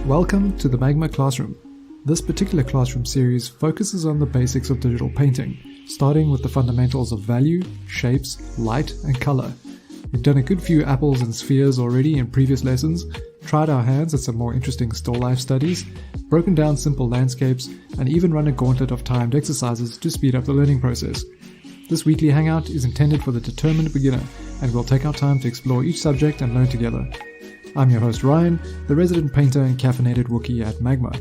Welcome to the Magma Classroom. This particular classroom series focuses on the basics of digital painting, starting with the fundamentals of value, shapes, light, and color. We've done a good few apples and spheres already in previous lessons, tried our hands at some more interesting still life studies, broken down simple landscapes, and even run a gauntlet of timed exercises to speed up the learning process. This weekly hangout is intended for the determined beginner, and we'll take our time to explore each subject and learn together. I'm your host Ryan, the resident painter and caffeinated Wookiee at Magma,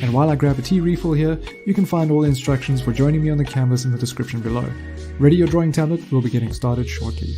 and while I grab a tea refill here, you can find all the instructions for joining me on the canvas in the description below. Ready your drawing tablet, we'll be getting started shortly.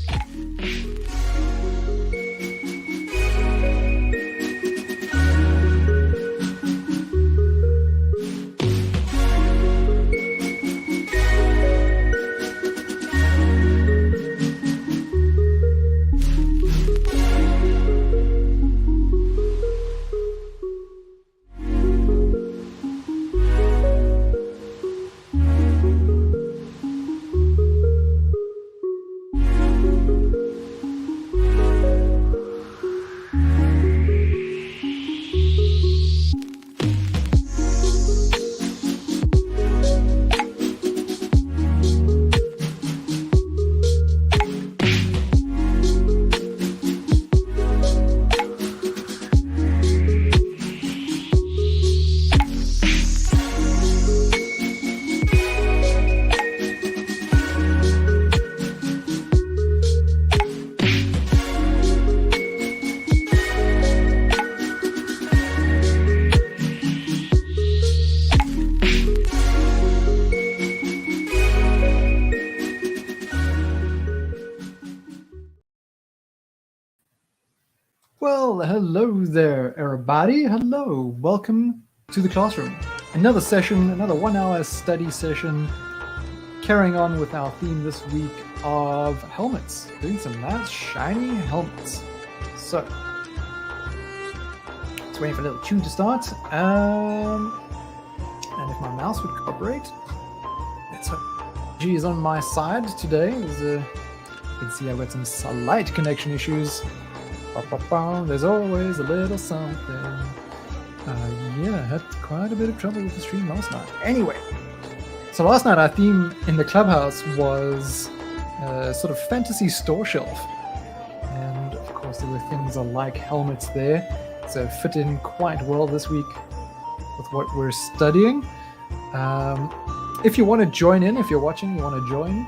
Well, hello there, everybody. Hello. Welcome to the classroom. Another session, another 1 hour study session, carrying on with our theme this week of helmets. Doing some nice, shiny helmets. So, just waiting for a little tune to start. And if my mouse would cooperate, let's hope G is on my side today. You can see I've got some slight connection issues. There's always a little something. Yeah, I had quite a bit of trouble with the stream last night. Anyway, so last night our theme in the clubhouse was a sort of fantasy store shelf. And of course there were things like helmets there. So it fit in quite well this week with what we're studying. If you want to join in, if you're watching, you want to join,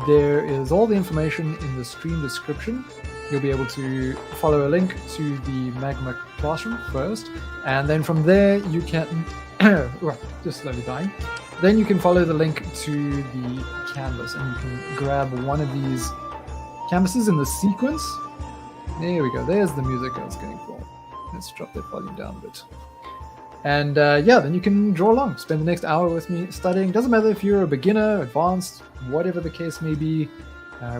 there is all the information in the stream description. You'll be able to follow a link to the Magma Classroom first, and then from there you can just slowly dying. Then you can follow the link to the canvas, and you can grab one of these canvases in the sequence. There we go. There's the music I was going for. Let's drop that volume down a bit. And yeah, then you can draw along. Spend the next hour with me studying. Doesn't matter if you're a beginner, advanced, whatever the case may be.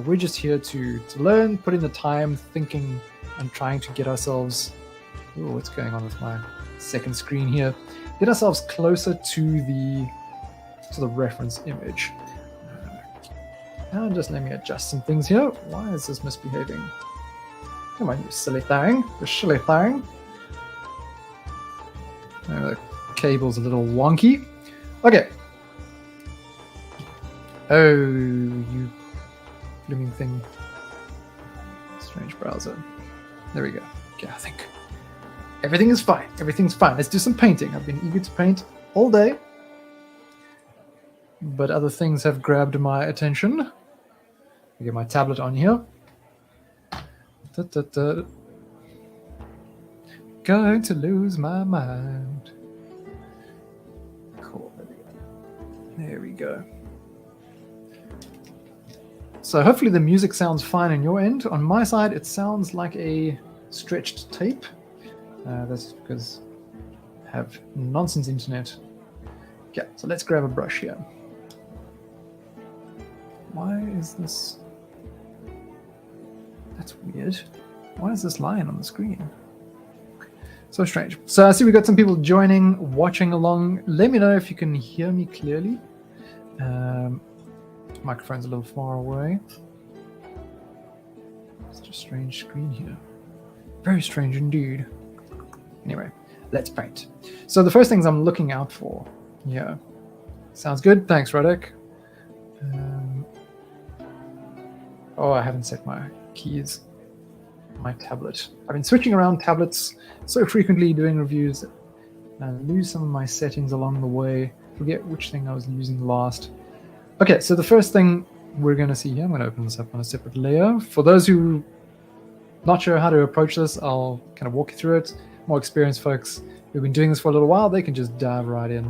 We're just here to learn, put in the time, thinking, and trying to get ourselves... Oh, what's going on with my second screen here? Get ourselves closer to the reference image. And just let me adjust some things here. Why is this misbehaving? Come on, you silly thing. You silly thing. The cable's a little wonky. Okay. Oh, you... blooming thing. Strange browser. There we go. Okay, I think everything is fine. Everything's fine. Let's do some painting. I've been eager to paint all day, but other things have grabbed my attention. I get my tablet on here. Going to lose my mind. Cool. There we go. So hopefully the music sounds fine on your end. On my side, it sounds like a stretched tape. That's because I have nonsense internet. Okay, so let's grab a brush here. Why is this? That's weird. Why is this lying on the screen? So strange. So I see we've got some people joining, watching along. Let me know if you can hear me clearly. Microphone's a little far away. Let's just a strange screen here. Very strange indeed. Anyway, let's paint. So the first things I'm looking out for. Yeah. Sounds good. Thanks, Radek. I haven't set my keys. My tablet. I've been switching around tablets so frequently doing reviews. I lose some of my settings along the way. Forget which thing I was using last. Okay, so the first thing we're going to see here, I'm going to open this up on a separate layer. For those who not sure how to approach this, I'll kind of walk you through it. More experienced folks who've been doing this for a little while, they can just dive right in.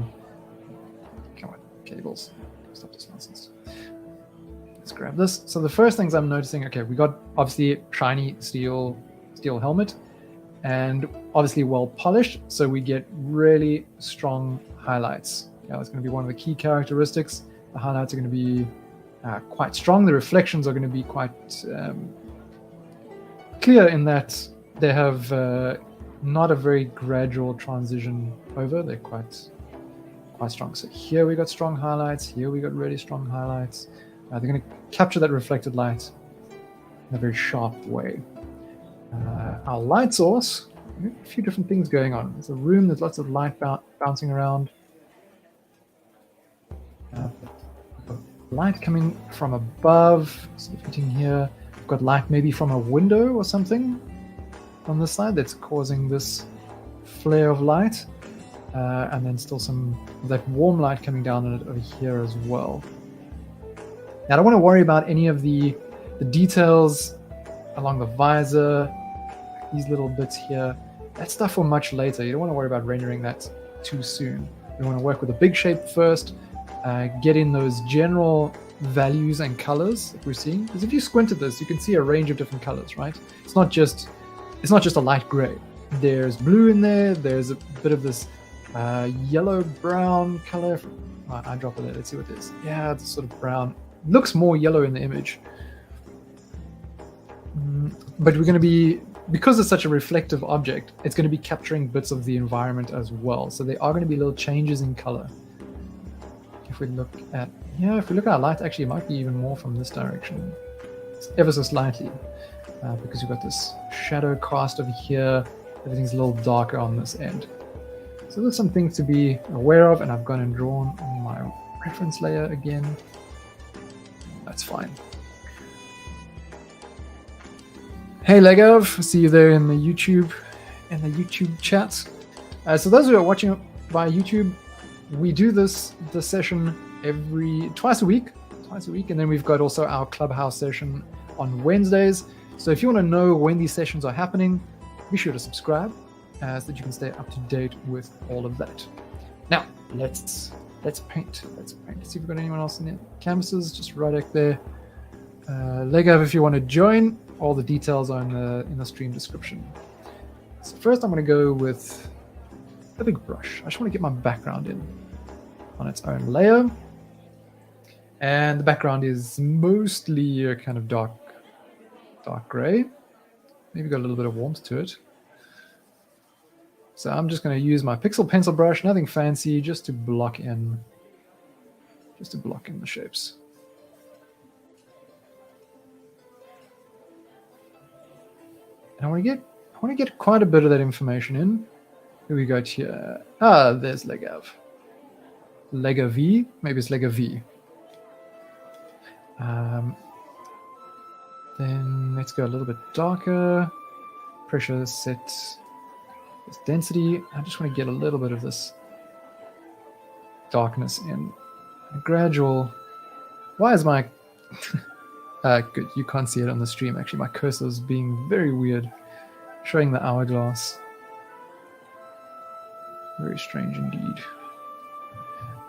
Come on, cables. Stop this nonsense. Let's grab this. So the first things I'm noticing, okay, we got obviously shiny steel helmet and obviously well polished, so we get really strong highlights. Yeah, that's going to be one of the key characteristics. The highlights are going to be quite strong. The reflections are going to be quite clear in that they have not a very gradual transition over. They're quite strong. So here we got strong highlights. Here we got really strong highlights. They're going to capture that reflected light in a very sharp way. Our light source, a few different things going on. There's a room, there's lots of light bouncing around. Light coming from above, sort of hitting here. We've got light maybe from a window or something on this side that's causing this flare of light. And then still some of that warm light coming down on it over here as well. Now, I don't want to worry about any of the details along the visor, these little bits here. That stuff for much later. You don't want to worry about rendering that too soon. You want to work with a big shape first, get in those general values and colors that we're seeing. Because if you squint at this, you can see a range of different colors, right? It's not just a light gray. There's blue in there. There's a bit of this yellow-brown color. I drop it there. Let's see what it is. Yeah, it's sort of brown. Looks more yellow in the image. But we're going to be, because it's such a reflective object, it's going to be capturing bits of the environment as well. So there are going to be little changes in color. If we look at our light, actually it might be even more from this direction. It's ever so slightly. Because we've got this shadow cast over here. Everything's a little darker on this end. So there's some things to be aware of, and I've gone and drawn on my reference layer again. That's fine. Hey Legov, see you there in the YouTube chat. So those who are watching via YouTube, we do this session twice a week, and then we've got also our Clubhouse session on Wednesdays. So if you want to know when these sessions are happening, be sure to subscribe so that you can stay up to date with all of that. Now let's paint. Let's see if we've got anyone else in the canvases. Just right up there. Legov, if you want to join, all the details are in the stream description. So first I'm going to go with a big brush. I just want to get my background in on its own layer. And the background is mostly a kind of dark gray. Maybe got a little bit of warmth to it. So I'm just going to use my pixel pencil brush, nothing fancy, just to block in the shapes. And I want to get quite a bit of that information in. Here we go here. There's Legav. Legav, maybe it's Legav. Then let's go a little bit darker. Pressure set. This density. I just want to get a little bit of this darkness in. A gradual. Why is my good? You can't see it on the stream. Actually, my cursor is being very weird, showing the hourglass. Very strange indeed.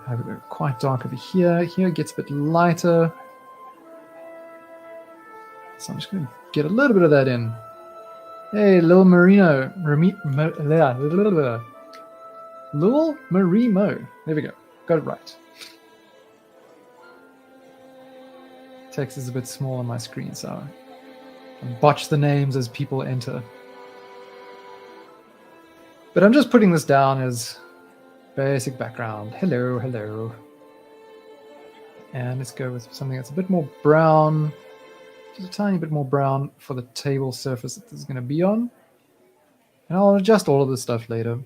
I go quite dark over here. Here it gets a bit lighter. So I'm just going to get a little bit of that in. Hey, Lil Marino. Lil Marimo. There we go. Got it right. Text is a bit small on my screen, so I botch the names as people enter. But I'm just putting this down as basic background. Hello, hello. And let's go with something that's a bit more brown. just a tiny bit more brown for the table surface that this is going to be on. And I'll adjust all of this stuff later.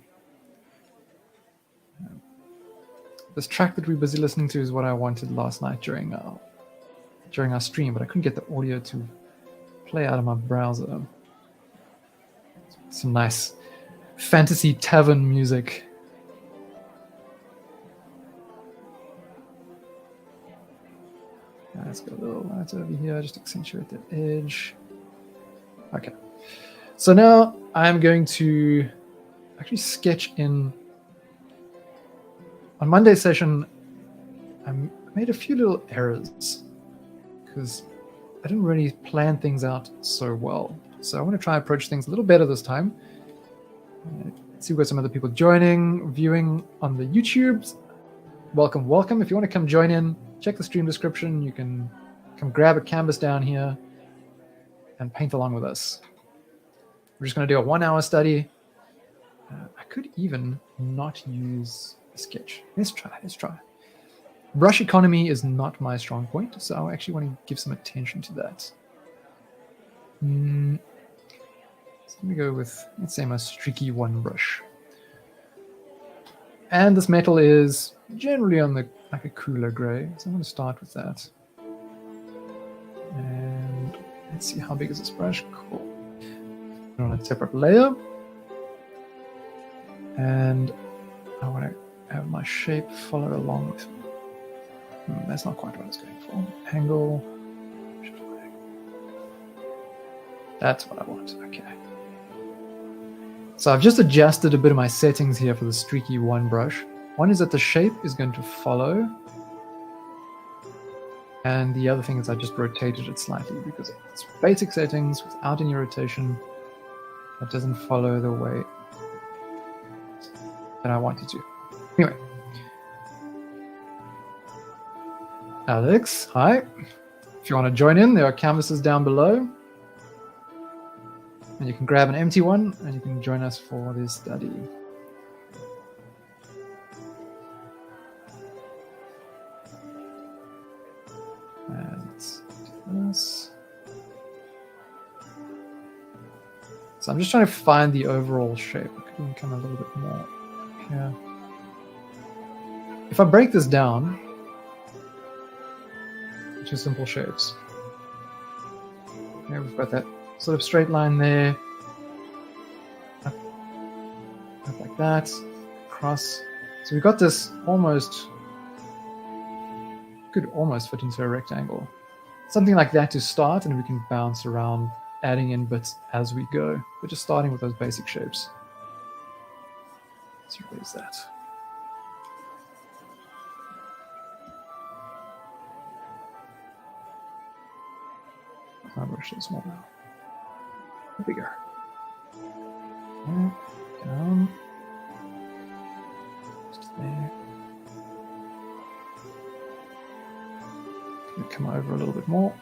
This track that we're busy listening to is what I wanted last night during our stream, but I couldn't get the audio to play out of my browser. Some nice fantasy tavern music. Let's go a little light over here, just accentuate that edge. Okay. So now I'm going to actually sketch in. On Monday's session, I made a few little errors because I didn't really plan things out so well. So I want to try and approach things a little better this time. Let's see, we've got some other people joining, viewing on the YouTubes. Welcome, welcome. If you want to come join in, check the stream description. You can come grab a canvas down here and paint along with us. We're just going to do a 1 hour study. I could even not use a sketch. Let's try. Brush economy is not my strong point, so I actually want to give some attention to that. So let me go with, let's say, my streaky 1 brush. And this metal is generally on the like a cooler gray, so I'm going to start with that. And let's see, how big is this brush? Cool. Put it on a separate layer. And I want to have my shape follow along with me. That's not quite what I was going for. Angle. That's what I want. Okay. So I've just adjusted a bit of my settings here for the streaky 1 brush. One is that the shape is going to follow. And the other thing is I just rotated it slightly because it's basic settings without any rotation. It doesn't follow the way that I want it to. Anyway. Alex, hi. If you want to join in, there are canvases down below. And you can grab an empty one and you can join us for this study. And let's do this. So I'm just trying to find the overall shape. I could even come a little bit more here. If I break this down into simple shapes, okay, we've got that sort of straight line there, up like that, across. So we've got this could almost fit into a rectangle. Something like that to start, and we can bounce around, adding in bits as we go. We're just starting with those basic shapes. So where's that? My brush is small now. Bigger. Down. Just there. Come over a little bit more.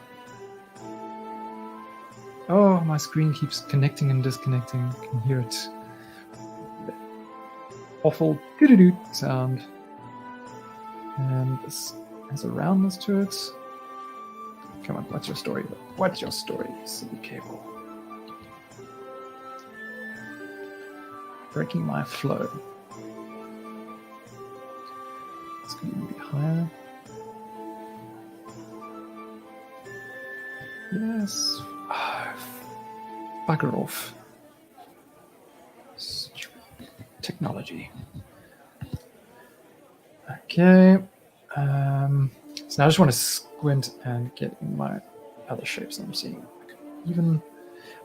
Oh, my screen keeps connecting and disconnecting. You can hear it. Awful doo-doo-doo sound. And this has a roundness to it. Come on, what's your story? What's your story, silly cable? Breaking my flow. It's going to be higher. Yes. Bugger off. Stupid technology. Okay. So now I just want to squint and get in my other shapes that I'm seeing. Even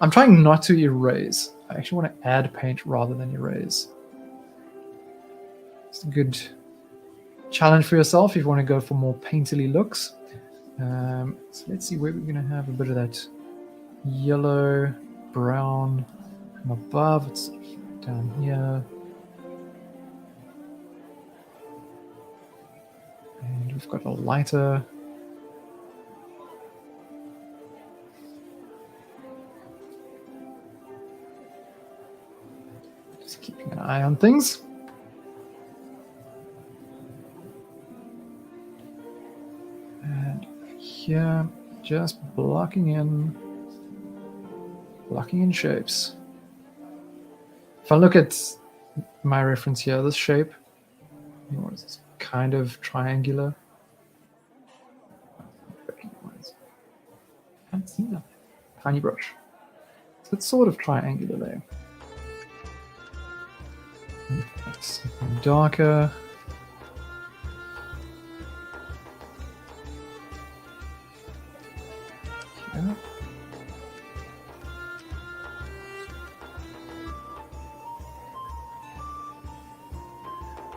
I'm trying not to erase. I actually want to add paint rather than erase. It's a good challenge for yourself if you want to go for more painterly looks. So let's see where we're going to have a bit of that yellow, brown from above. It's down here. And we've got a lighter. Just keeping an eye on things. And here, just blocking in shapes. If I look at my reference here, this shape, what is this, kind of triangular. Can't see that. Tiny brush. So it's sort of triangular there. That's something darker. Here.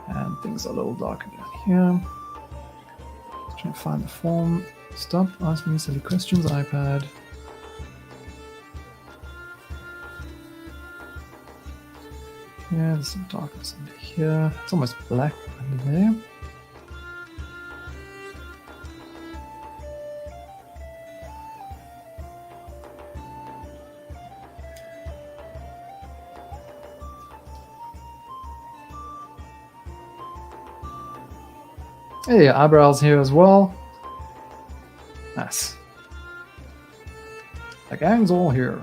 And things are a little darker down here. Just trying to find the form. Stop asking me silly questions, iPad. Yeah, there's some darkness under here. It's almost black under there. Hey, eyebrows here as well. Nice. The gang's all here.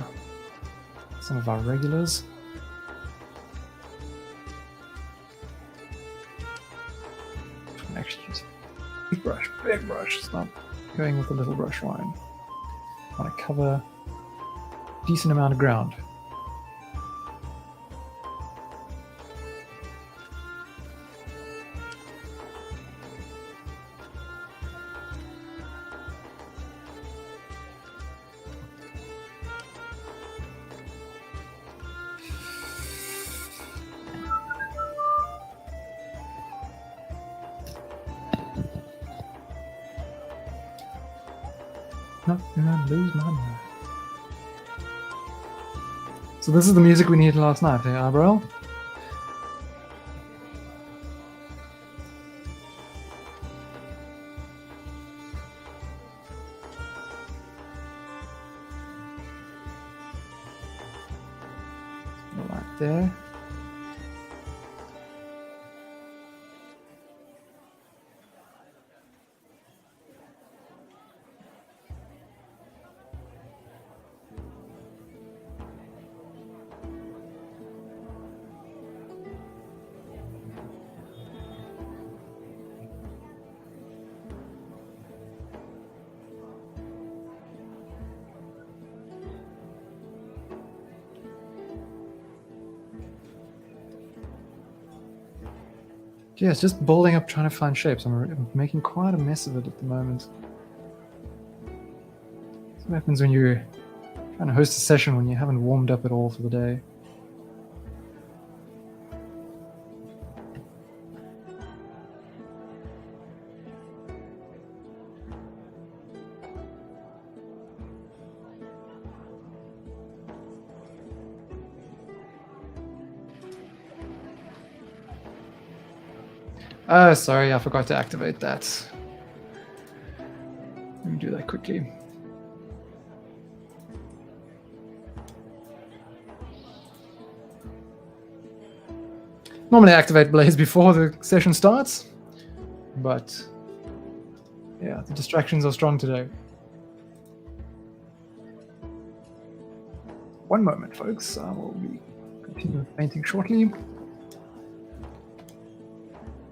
Some of our regulars. Actually, use big brush. Stop going with the little brush line. I want to cover a decent amount of ground. Not gonna lose my mind. So this is the music we needed last night, hey, eyebrow? Right there. Yeah, it's just building up, trying to find shapes. I'm making quite a mess of it at the moment. That's what happens when you're trying to host a session when you haven't warmed up at all for the day. Oh, sorry, I forgot to activate that. Let me do that quickly. Normally I activate Blaze before the session starts, but yeah, the distractions are strong today. One moment, folks. I will be continuing painting shortly.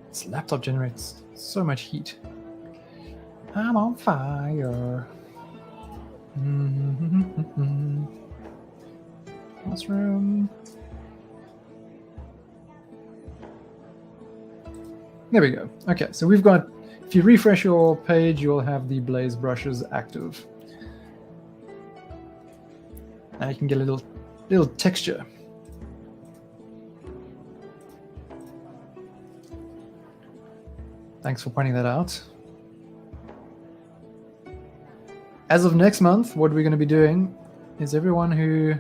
This laptop generates so much heat. I'm on fire. Classroom. There we go. Okay, so we've got, if you refresh your page, you'll have the Blaze brushes active. Now you can get a little texture. Thanks for pointing that out. As of next month, what we're going to be doing is everyone who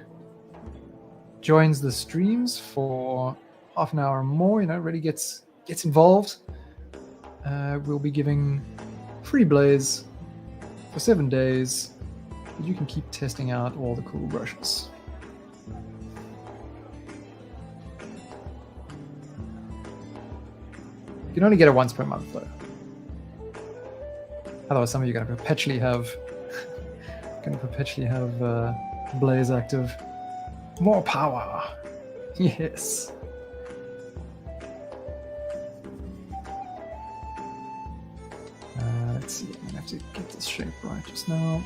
joins the streams for half an hour or more, really gets involved, we'll be giving free Blaze for 7 days. You can keep testing out all the cool brushes. You can only get it once per month, though. Otherwise, some of you are going to perpetually have Gonna perpetually have Blaze active. More power! Yes! Let's see, I'm gonna have to get this shape right just now.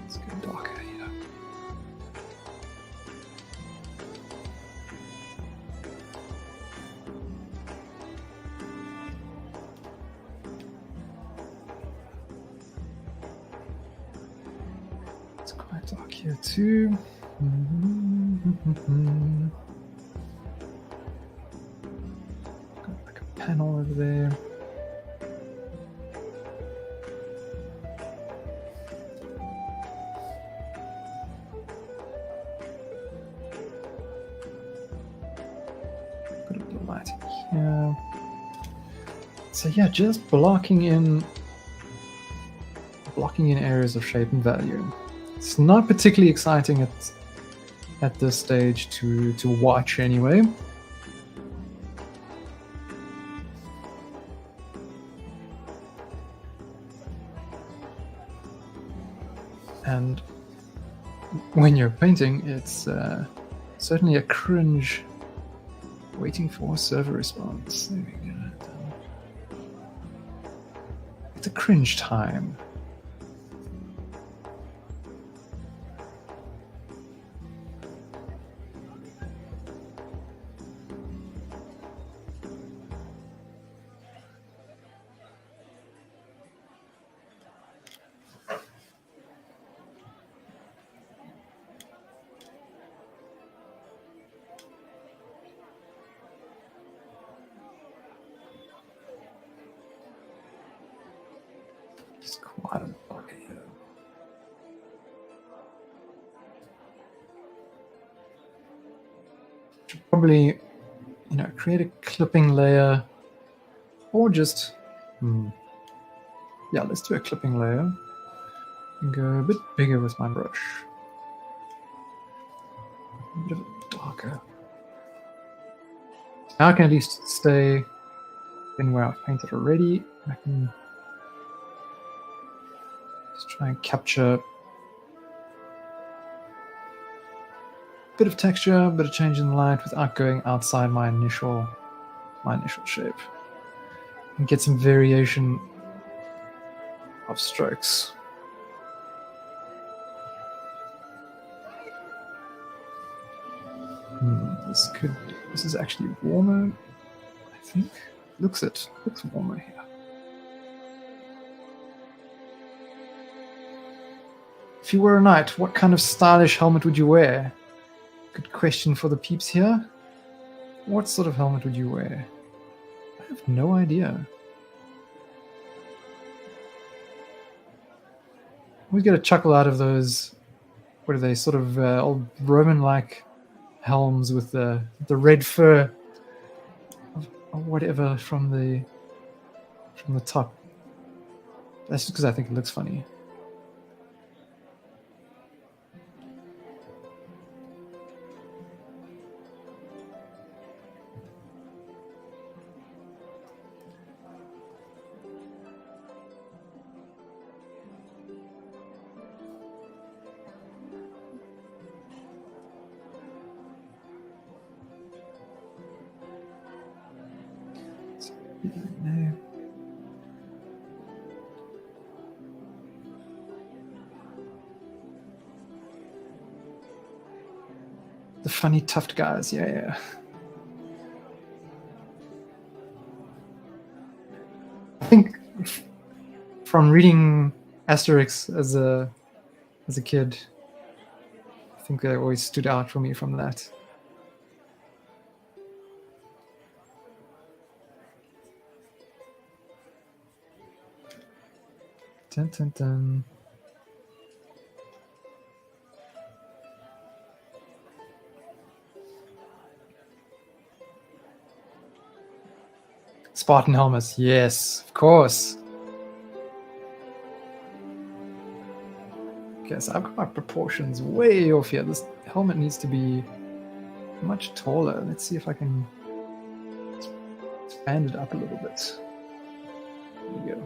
Let's go darker here. It's quite dark here too. Got like a panel over there. Got a bit of light here. So yeah, just blocking in areas of shape and value. It's not particularly exciting at this stage to watch anyway. And when you're painting, it's certainly a cringe waiting for a server response. There we go. It's a cringe time. It's quite a lot here. Should probably, create a clipping layer, or just, yeah, let's do a clipping layer and go a bit bigger with my brush. A bit of it darker. Now I can at least stay in where I've painted already. I can just try and capture a bit of texture, a bit of change in the light without going outside my initial shape. And get some variation of strokes. This is actually warmer, I think. Looks warmer here. If you were a knight, what kind of stylish helmet would you wear? Good question for the peeps here. What sort of helmet would you wear? I have no idea. We get a chuckle out of those, what are they, sort of old Roman-like helms with the red fur or whatever from the top. That's just because I think it looks funny. No. The funny tuft guys, yeah. I think from reading Asterix as a kid, I think they always stood out for me from that. Dun, dun, dun. Spartan helmets, yes, of course. Okay, so I've got my proportions way off here. This helmet needs to be much taller. Let's see if I can expand it up a little bit. There we go.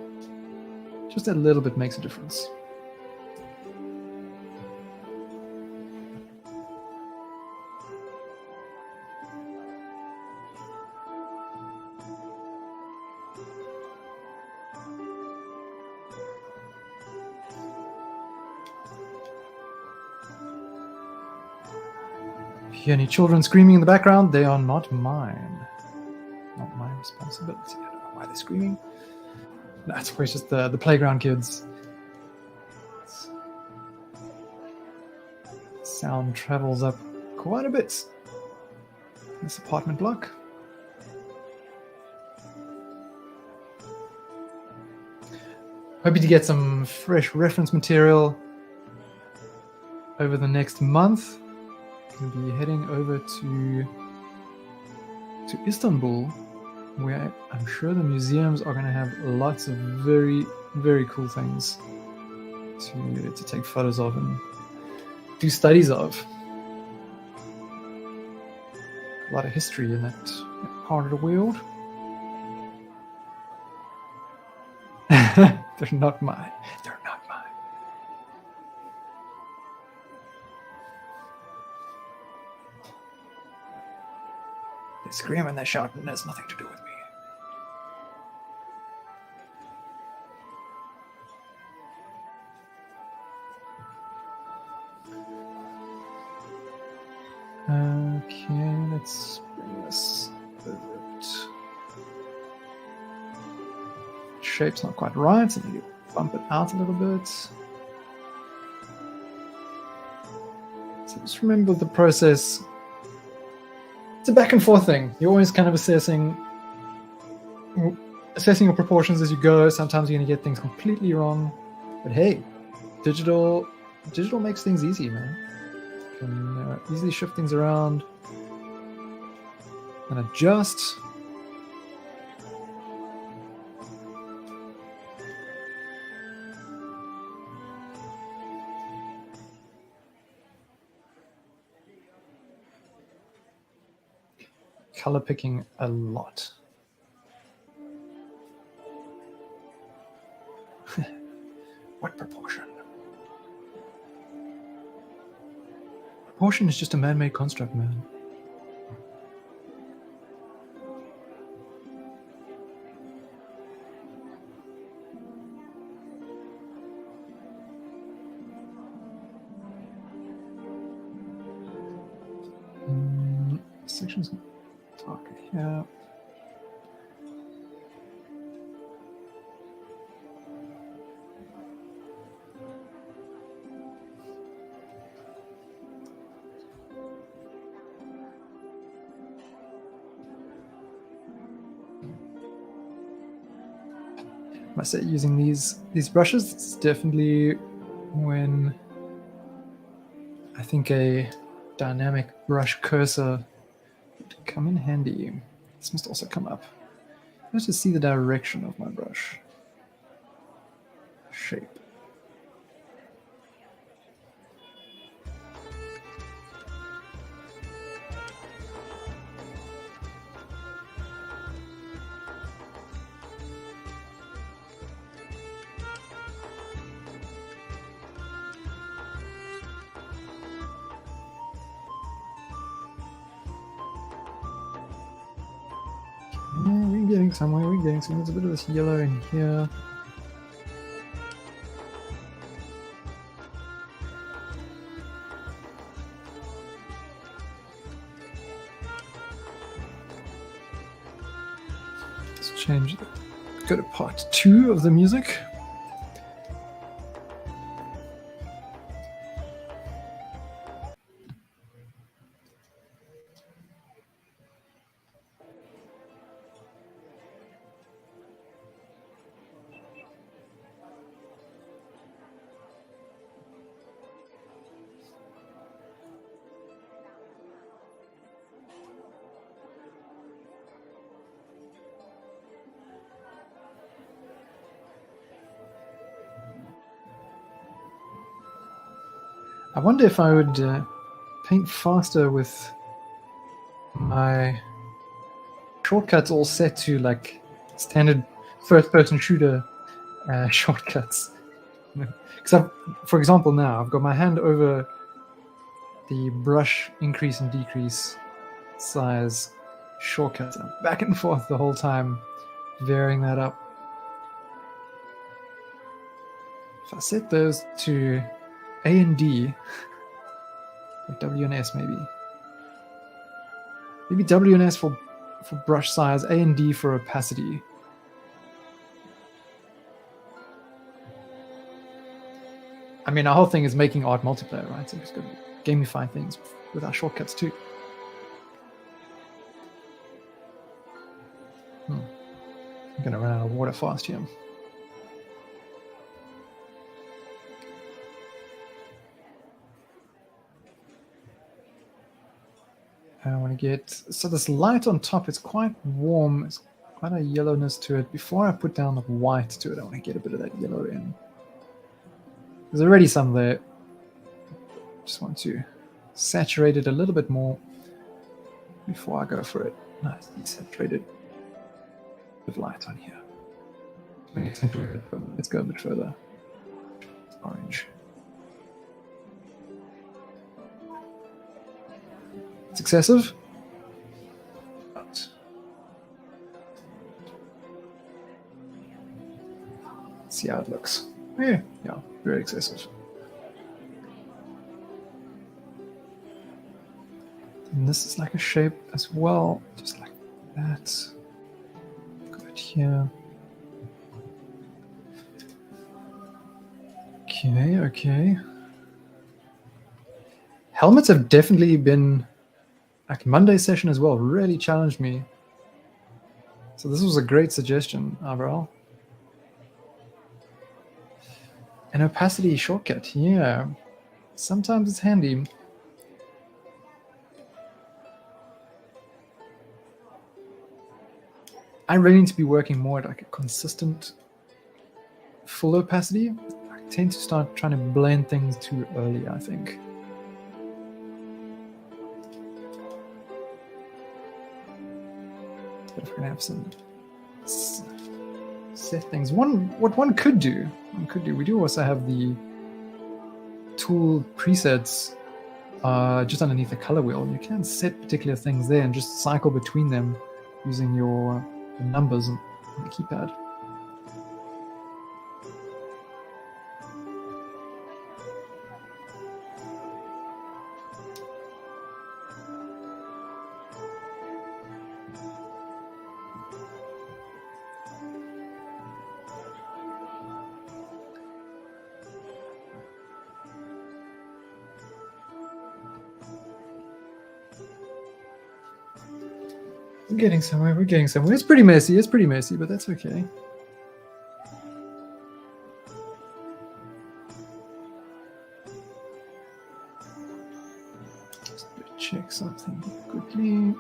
Just a little bit makes a difference. hear any children screaming in the background, they are not mine. Not my responsibility. I don't know why they're screaming. That's probably just the playground kids. Sound travels up quite a bit in this apartment block. Hoping to get some fresh reference material over the next month. Going to be heading over to Istanbul, where I'm sure the museums are going to have lots of very, very cool things to take photos of and do studies of. A lot of history in that part of the world. They're not mine. They're not mine. They scream and they shout, and there's nothing to do with me. Okay, let's bring this over. Shape's not quite right, so maybe bump it out a little bit. So just remember the process. It's a back and forth thing. You're always kind of assessing your proportions as you go. Sometimes you're going to get things completely wrong, but hey, digital makes things easy, man. You can easily shift things around and adjust. Color picking a lot. What proportion? Proportion is just a man-made construct, man. Sections dark here. I say using these brushes, it's definitely when I think a dynamic brush cursor would come in handy. This must also come up. Let's just see the direction of my brush shape. We're getting somewhere, There's a bit of this yellow in here. Let's change, go to part 2 of the music. I wonder if I would paint faster with my shortcuts all set to like standard first-person shooter shortcuts. Because for example, now I've got my hand over the brush increase and decrease size shortcuts. I'm back and forth the whole time, varying that up. If I set those to A and D, or W and S maybe, Maybe W and S for brush size, A and D for opacity. I mean, our whole thing is making art multiplayer, right? So we've got to gamify things with our shortcuts too. I'm going to run out of water fast here. I want to get, so this light on top, it's quite warm. It's quite a yellowness to it. Before I put down the white to it, I want to get a bit of that yellow in. There's already some there. Just want to saturate it a little bit more before I go for it. Nice, desaturated. With light on here. Let's go a bit further. Orange. It's excessive. But let's see how it looks. Yeah, very excessive. And this is like a shape as well, just like that. Got it here. Okay. Helmets have definitely been, like Monday's session as well, really challenged me. So this was a great suggestion, Avril. An opacity shortcut, yeah. Sometimes it's handy. I really need to be working more at like a consistent full opacity. I tend to start trying to blend things too early, I think. But if we're gonna have some set things, what one could do, we do also have the tool presets just underneath the color wheel. You can set particular things there and just cycle between them using your numbers on the keypad. We're getting somewhere. It's pretty messy, but that's okay. Just check something quickly.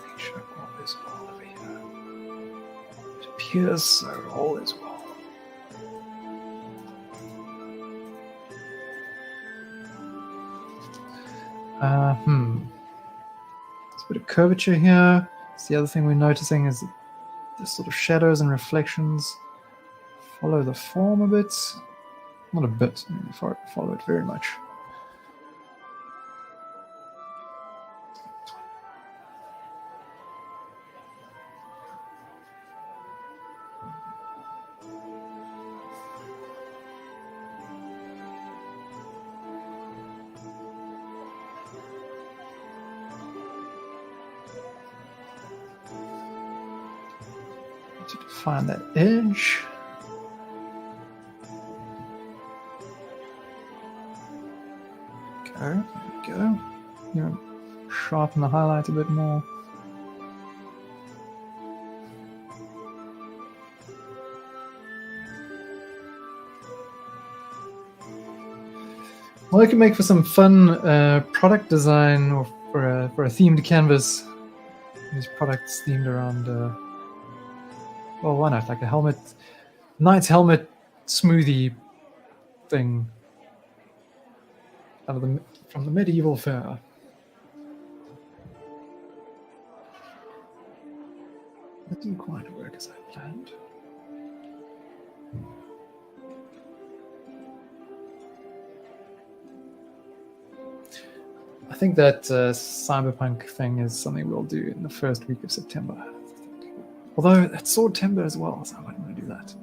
Make sure all is well over here. It appears so all is well. There's a bit of curvature here. So the other thing we're noticing is the sort of shadows and reflections follow the form a bit. Not a bit, I mean, follow it very much. To define that edge. There we go. You know, sharpen the highlight a bit more. Well, it can make for some fun product design or for a themed canvas. These products themed around. Well, why not? Like a helmet, knight's helmet smoothie thing out of from the medieval fair. That didn't quite work as I planned. I think that cyberpunk thing is something we'll do in the first week of September. Although that's Swordtember as well, so I might want to do that.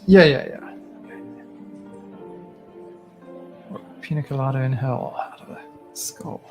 Yeah. Or pina colada in hell out of a skull.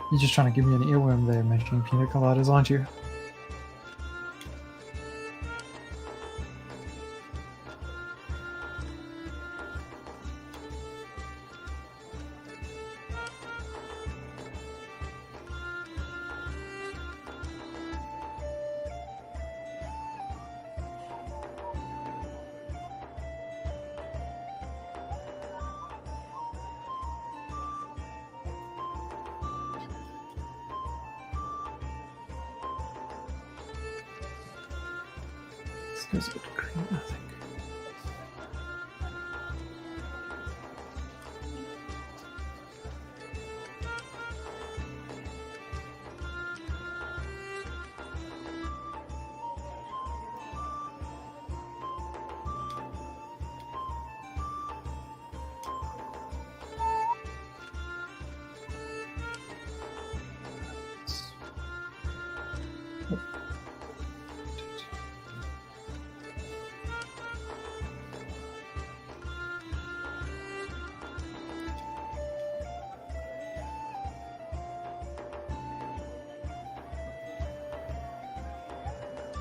You're just trying to give me an earworm there, mentioning pina coladas, aren't you? This goes a bit green, I think.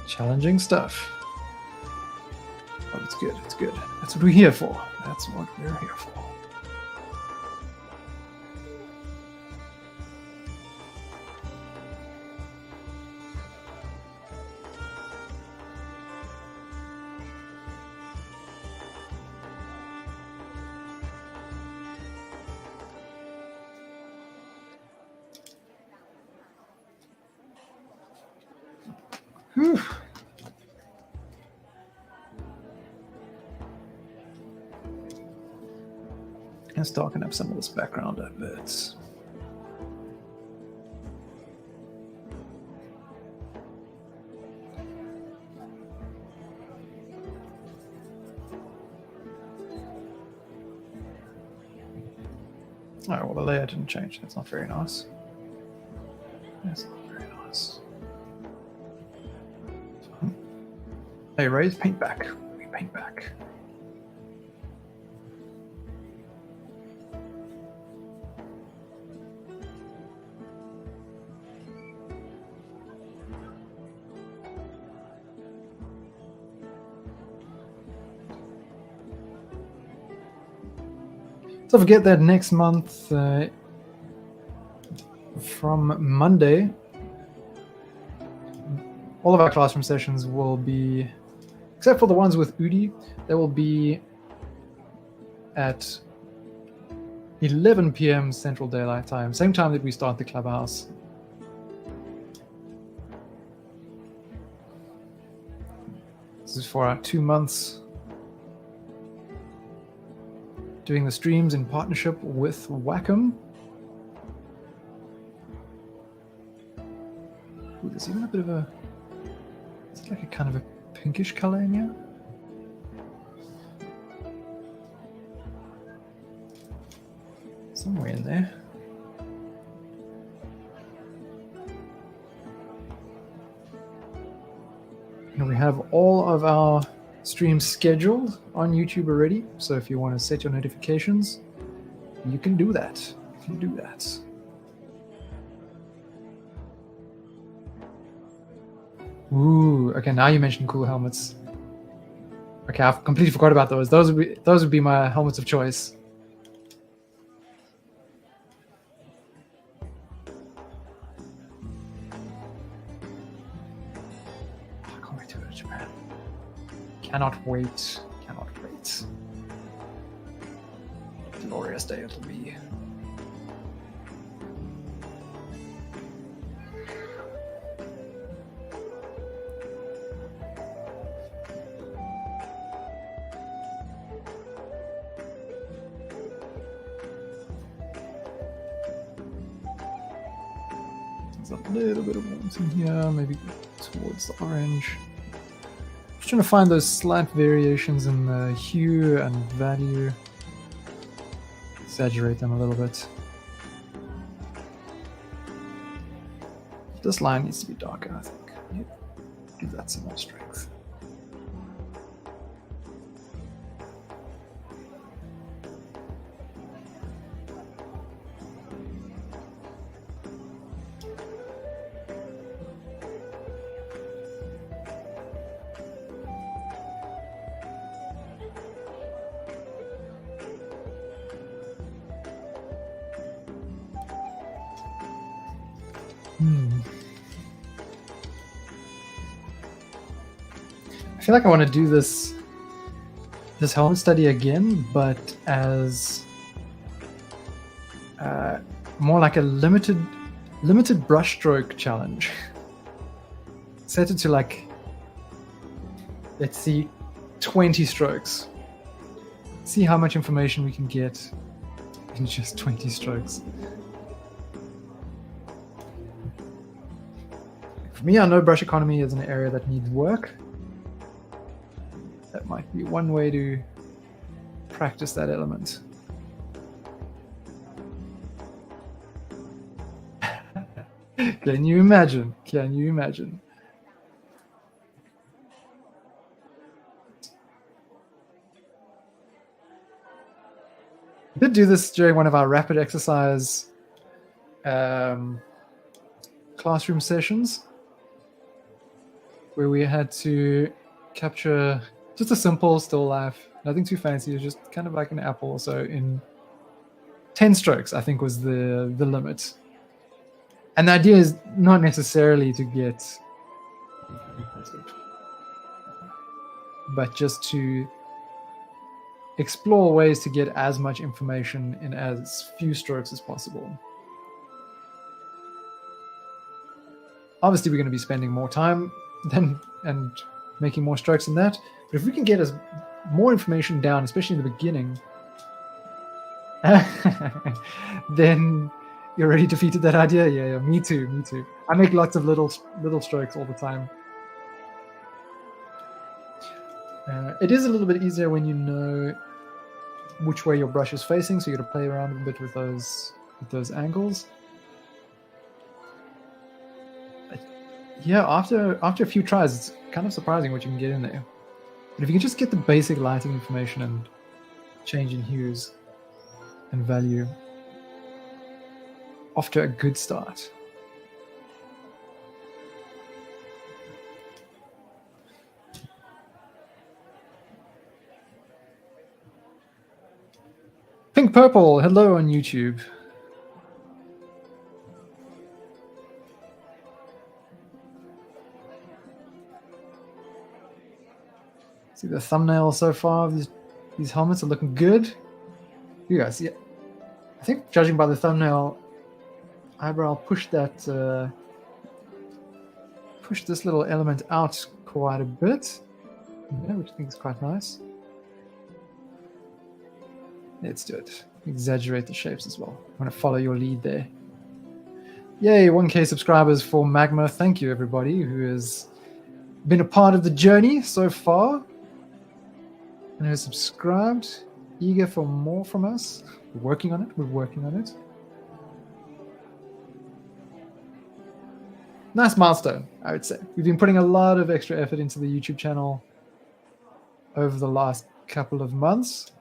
Challenging stuff. But it's good, it's good. That's what we're here for. That's what we're here for. Whew. Let's darken up some of this background a bit. Oh, well, the layer didn't change. That's not very nice. That's not very nice. Hey, raise paint back. We paint back. Don't forget that next month, from Monday, all of our classroom sessions will be, except for the ones with Udi, they will be at 11 p.m. Central Daylight Time, same time that we start the clubhouse. This is for our 2 months doing the streams in partnership with Wacom. Ooh, there's even a bit of a, it's like a kind of a pinkish color in here. Somewhere in there. And we have all of our streams scheduled on YouTube already. So if you want to set your notifications, you can do that. You can do that. Ooh, okay, now you mentioned cool helmets. Okay, I've completely forgot about those. Those would be my helmets of choice. I can't wait to go to Japan. Cannot wait. Cannot wait. Glorious day it'll be. There's a little bit of warmth in here, maybe towards the orange. Just trying to find those slight variations in the hue and value. Exaggerate them a little bit. This line needs to be darker, I think. Give that some more strength. I feel like I want to do this helmet study again, but as more like a limited brushstroke challenge. Set it to like, let's see, 20 strokes. See how much information we can get in just 20 strokes. For me, I know brush economy is an area that needs work. That might be one way to practice that element. Can you imagine? Can you imagine? We did do this during one of our rapid exercise classroom sessions, where we had to capture just a simple still life, nothing too fancy. It was just kind of like an apple. So in 10 strokes, I think was the limit. And the idea is not necessarily to get, but just to explore ways to get as much information in as few strokes as possible. Obviously, we're going to be spending more time and making more strokes than that. But if we can get us more information down, especially in the beginning, then you already defeated that idea. Yeah, me too. I make lots of little strokes all the time. It is a little bit easier when you know which way your brush is facing, so you got to play around a bit with those angles. But yeah, after a few tries, it's kind of surprising what you can get in there. But if you can just get the basic lighting information and change in hues and value, off to a good start. Pink Purple, hello on YouTube. See the thumbnail so far. These helmets are looking good. You guys see it? I think judging by the thumbnail, eyebrow pushed this little element out quite a bit, yeah, which I think is quite nice. Let's do it. Exaggerate the shapes as well. I'm going to follow your lead there. Yay, 1K subscribers for Magma. Thank you, everybody who has been a part of the journey so far and has subscribed. Eager for more from us. We're working on it. Nice milestone, I would say. We've been putting a lot of extra effort into the YouTube channel over the last couple of months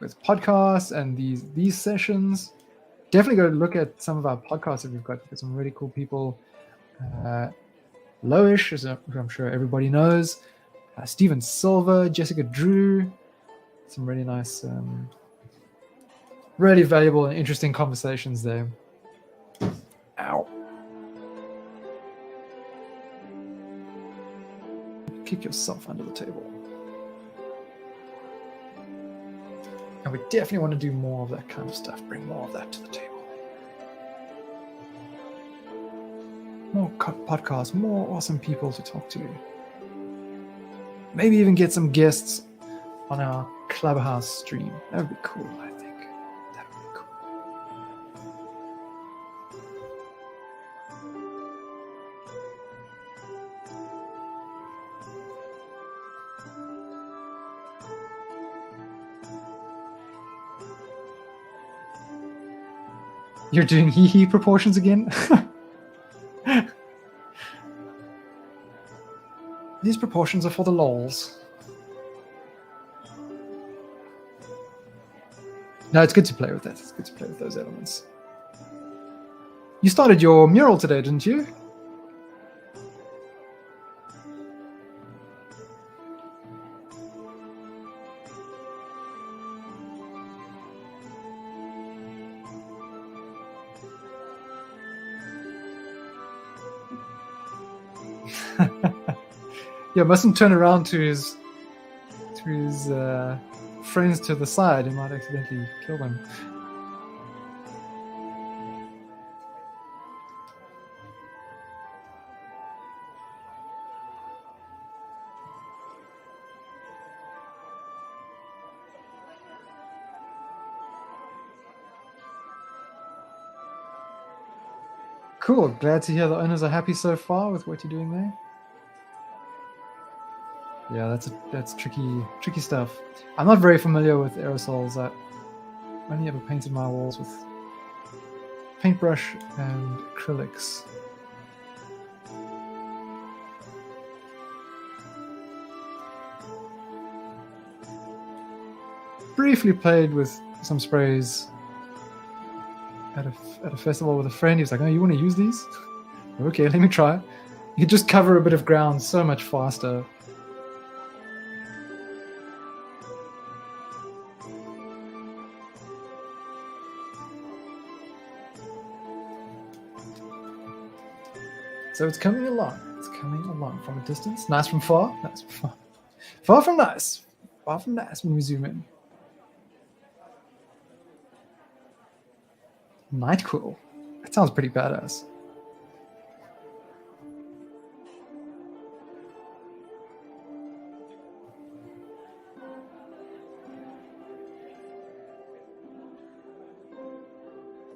with podcasts and these sessions. Definitely go look at some of our podcasts that we've got. We've got some really cool people. Loish, who I'm sure everybody knows. Steven Silver, Jessica Drew. Some really nice, really valuable and interesting conversations there. Ow. Kick yourself under the table. And we definitely want to do more of that kind of stuff. Bring more of that to the table. More podcasts, more awesome people to talk to. Maybe even get some guests on our Clubhouse stream. That would be cool, I think. That would be cool. You're doing hee-hee proportions again? These proportions are for the lols. No, it's good to play with that. It's good to play with those elements. You started your mural today, didn't you? Yeah, mustn't turn around to his friends to the side. He might accidentally kill them. Cool. Glad to hear the owners are happy so far with what you're doing there. Yeah, that's tricky stuff. I'm not very familiar with aerosols. I only ever painted my walls with paintbrush and acrylics. Briefly played with some sprays at a festival with a friend. He was like, "Oh, you want to use these?" Okay, let me try. You could just cover a bit of ground so much faster. So it's coming along. It's coming along from a distance. Nice from far. Nice from far. Far from nice. Far from nice when we zoom in. Nightquill. That sounds pretty badass.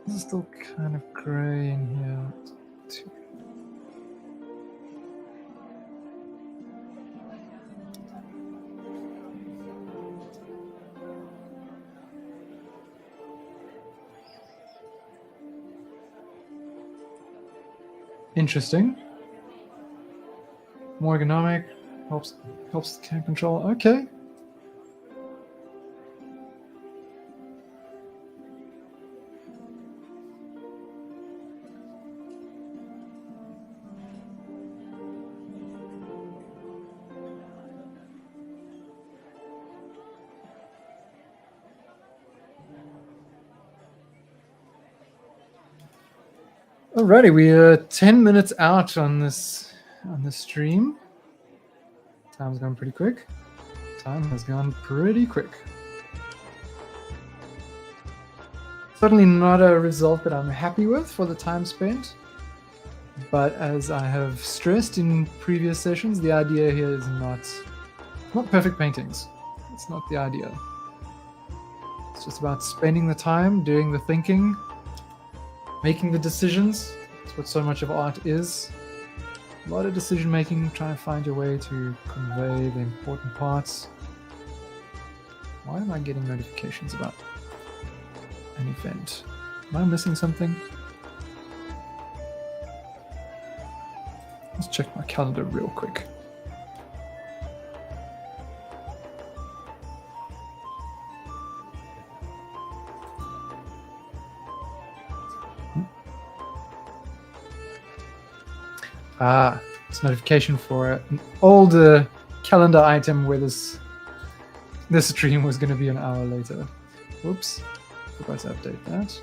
This is still kind of gray in here. Interesting. More ergonomic, helps camera control. Okay. Alrighty, we are 10 minutes out on this stream. Time's gone pretty quick. Time has gone pretty quick. Certainly not a result that I'm happy with for the time spent. But as I have stressed in previous sessions, the idea here is not perfect paintings. It's not the idea. It's just about spending the time, doing the thinking, making the decisions. That's what so much of art is. A lot of decision making, trying to find your way to convey the important parts. Why am I getting notifications about an event? Am I missing something? Let's check my calendar real quick. It's a notification for an older calendar item where this stream was going to be an hour later. Whoops, forgot to update that.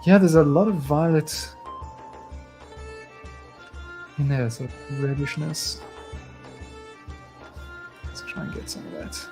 Yeah, there's a lot of violet in there, so reddishness. Let's try and get some of that.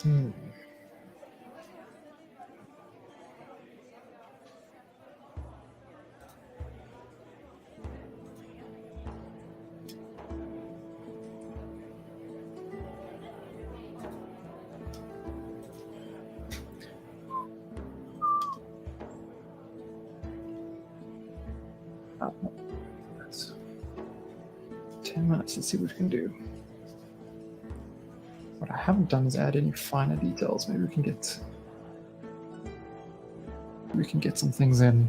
Hmm. That's 10 minutes. Let's see what we can do. What I haven't done is add any finer details. Maybe we can get some things in.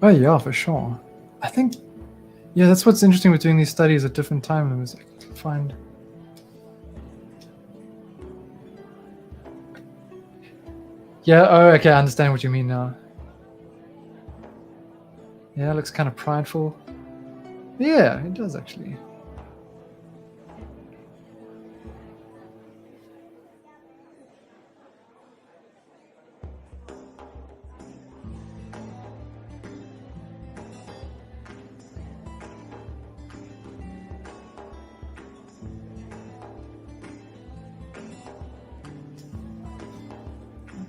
Oh yeah, for sure. I think, yeah, that's what's interesting with doing these studies at different time limits. I can find. Yeah. Oh, okay. I understand what you mean now. Yeah, it looks kind of prideful. Yeah, it does actually.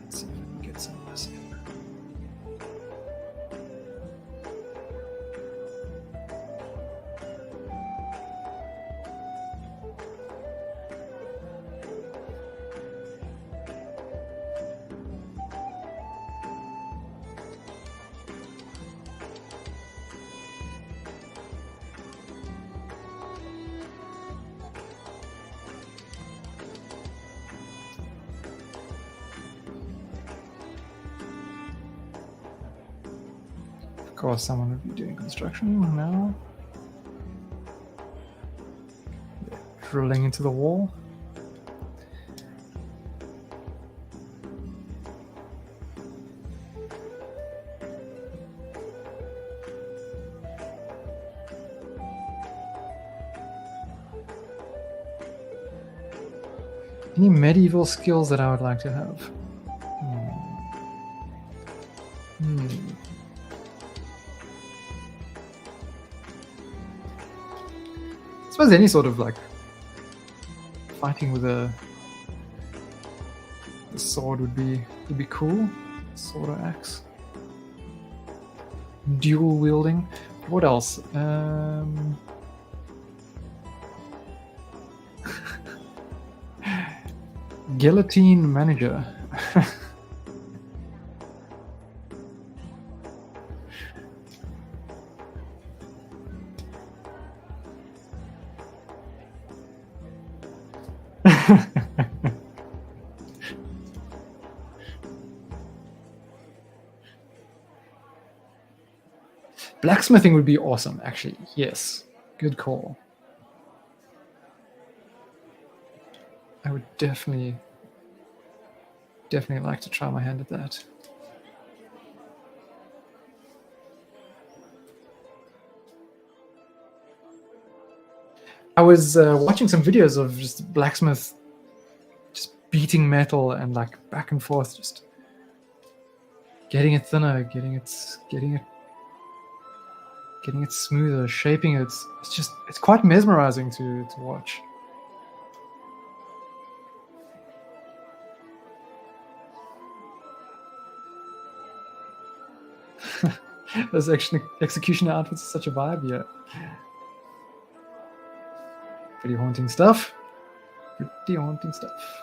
Let's see if I can get some of this in. Of course, someone would be doing construction now. Drilling into the wall. Any medieval skills that I would like to have? I suppose any sort of like fighting with the sword would be cool. Sword or axe. Dual wielding. What else? Guillotine manager. Blacksmithing would be awesome, actually. Yes. Good call. I would definitely like to try my hand at that. I was watching some videos of just blacksmith just beating metal and like back and forth, just getting it thinner, getting it smoother, shaping it. It's quite mesmerizing to watch. Those executioner outfits are such a vibe, yeah. Pretty haunting stuff. Pretty haunting stuff.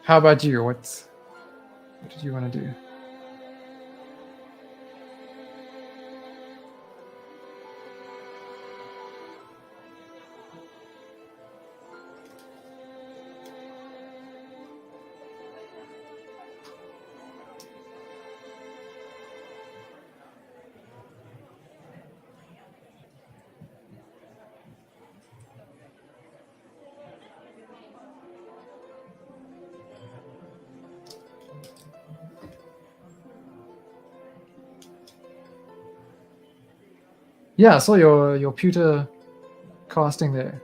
How about you? What did you want to do? Yeah, I saw your pewter casting there.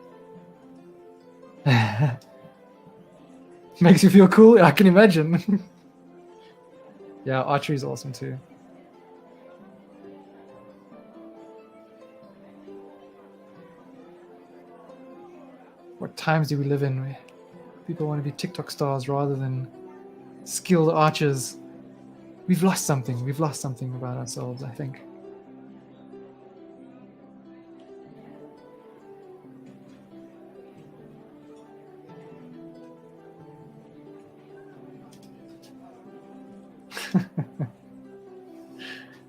Makes you feel cool? I can imagine. Yeah, archery is awesome too. What times do we live in where people want to be TikTok stars rather than skilled archers? We've lost something. We've lost something about ourselves, I think.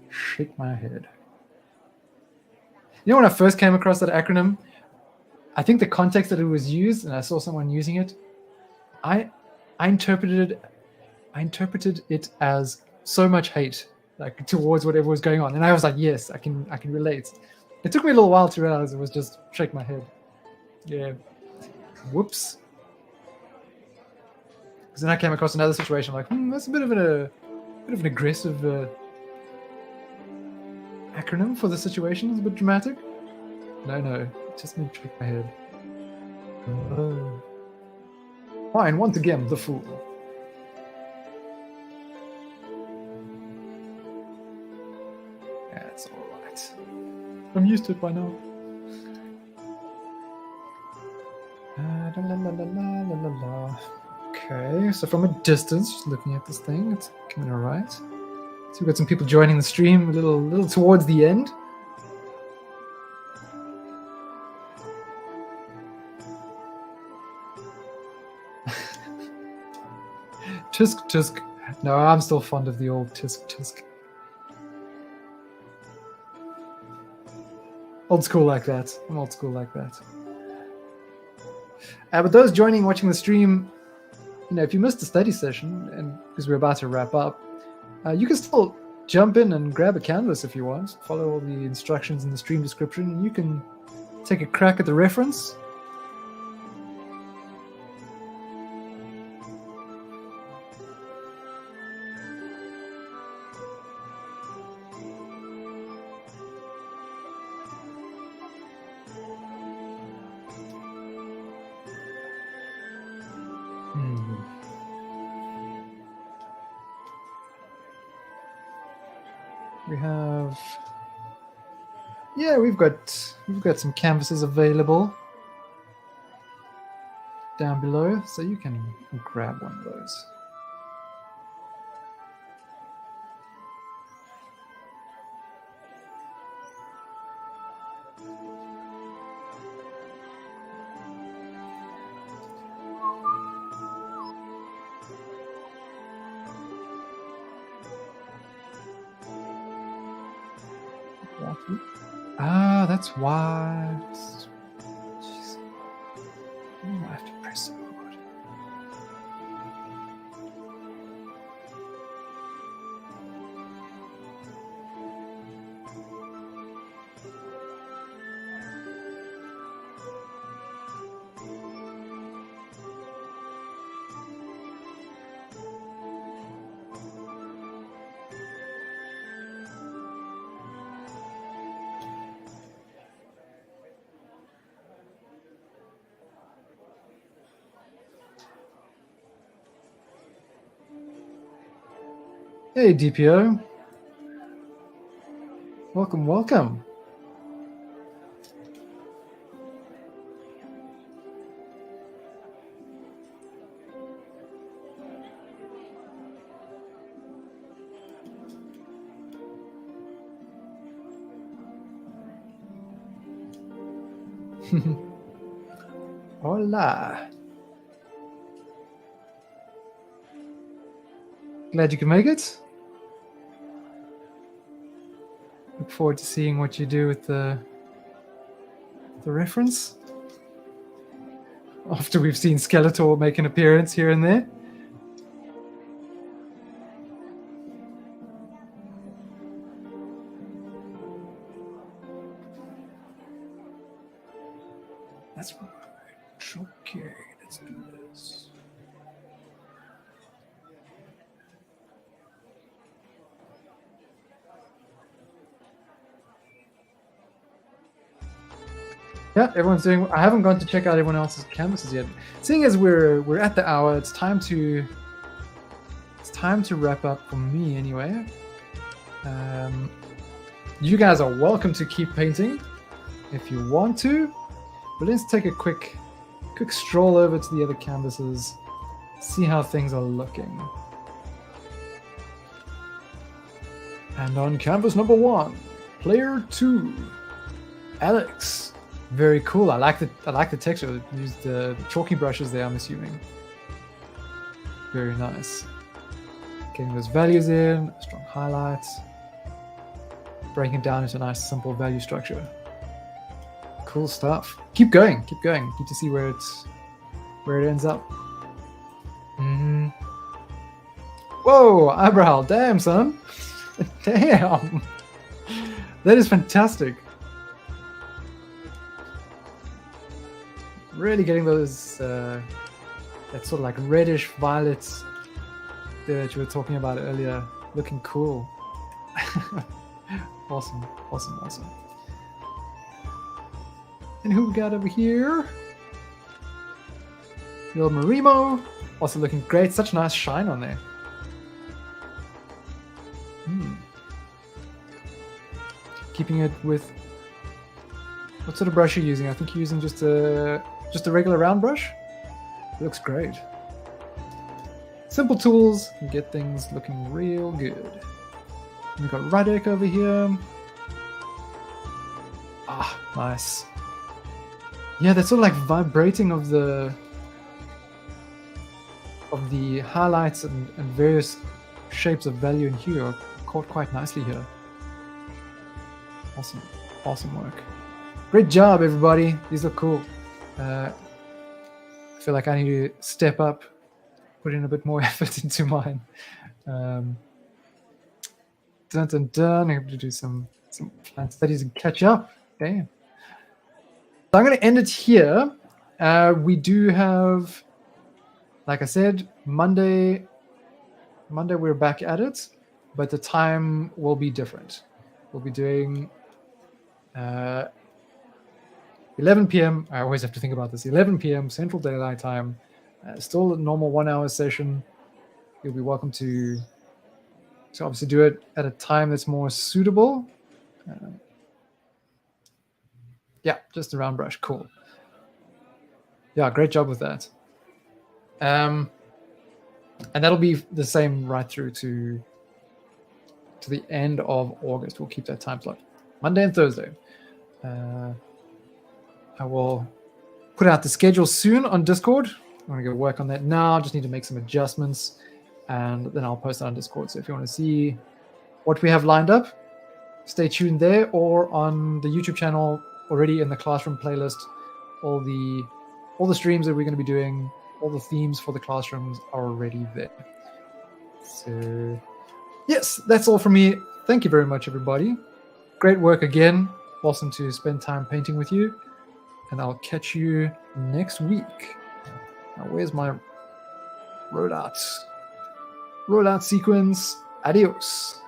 Shake my head. You know, when I first came across that acronym, I think the context that it was used, and I saw someone using it, I interpreted it as so much hate, like towards whatever was going on, and I was like, yes, I can relate. It took me a little while to realize it was just shake my head. Yeah. Whoops. Because then I came across another situation like, that's a bit of an aggressive acronym for the situation. It's a bit dramatic. No, it just made me shake my head. Fine, once again, the fool. That's all right. I'm used to it by now. Okay, so from a distance, just looking at this thing, it's coming all right. So we've got some people joining the stream a little towards the end. Tisk. No, I'm still fond of the old tisk. Old school like that. I'm old school like that. But those joining, watching the stream, if you missed the study session, and because we're about to wrap up, you can still jump in and grab a canvas if you want. Follow all the instructions in the stream description, and you can take a crack at the reference. We have, we've got some canvases available down below, so you can grab one of those. Ah, that's why. Jeez. I have to press so hard. Hey, DPO. Welcome, welcome. Hola. Glad you can make it. Look forward to seeing what you do with the reference. After we've seen Skeletor make an appearance here and there. That's right. Okay, let's do this. Yeah, everyone's doing. I haven't gone to check out everyone else's canvases yet. Seeing as we're at the hour, it's time to wrap up for me anyway. You guys are welcome to keep painting if you want to, but let's take a quick stroll over to the other canvases, see how things are looking. And on canvas number 1, player 2, Alex. Very cool. I like the texture. Used the chalky brushes there, I'm assuming. Very nice. Getting those values in, strong highlights, breaking it down into a nice simple value structure. Cool stuff. Keep going. Keep to see where it ends up. Whoa, eyebrow. Damn, son. Damn. That is fantastic. Really getting those that sort of like reddish violets that you were talking about earlier. Looking cool. Awesome. And who we got over here? The old Marimo. Also looking great. Such nice shine on there. Keeping it with... What sort of brush are you using? I think you're using just a regular round brush. Looks great. Simple tools can get things looking real good. We've got Radek over here. Ah, nice. Yeah, that's sort of like vibrating of the highlights and various shapes of value and hue are caught quite nicely here. Awesome work. Great job, everybody. These look cool. I feel like I need to step up, put in a bit more effort into mine. Dun. I have to do some plan studies and catch up. Damn. So I'm going to end it here. We do have, like I said, Monday we're back at it, but the time will be different. We'll be doing 11 p.m. I always have to think about this. 11 p.m. Central Daylight Time. Still a normal 1-hour session. You'll be welcome to obviously do it at a time that's more suitable. Yeah, just a round brush. Cool. Yeah, great job with that. And that'll be the same right through to the end of August. We'll keep that time slot. Monday and Thursday. I will put out the schedule soon on Discord. I'm going to go work on that now. Just need to make some adjustments, and then I'll post it on Discord. So if you want to see what we have lined up, stay tuned there, or on the YouTube channel already in the classroom playlist. All the streams that we're going to be doing, all the themes for the classrooms are already there. So yes, that's all from me. Thank you very much, everybody. Great work again. Awesome to spend time painting with you. And I'll catch you next week. Now, where's my rollout sequence? Adios.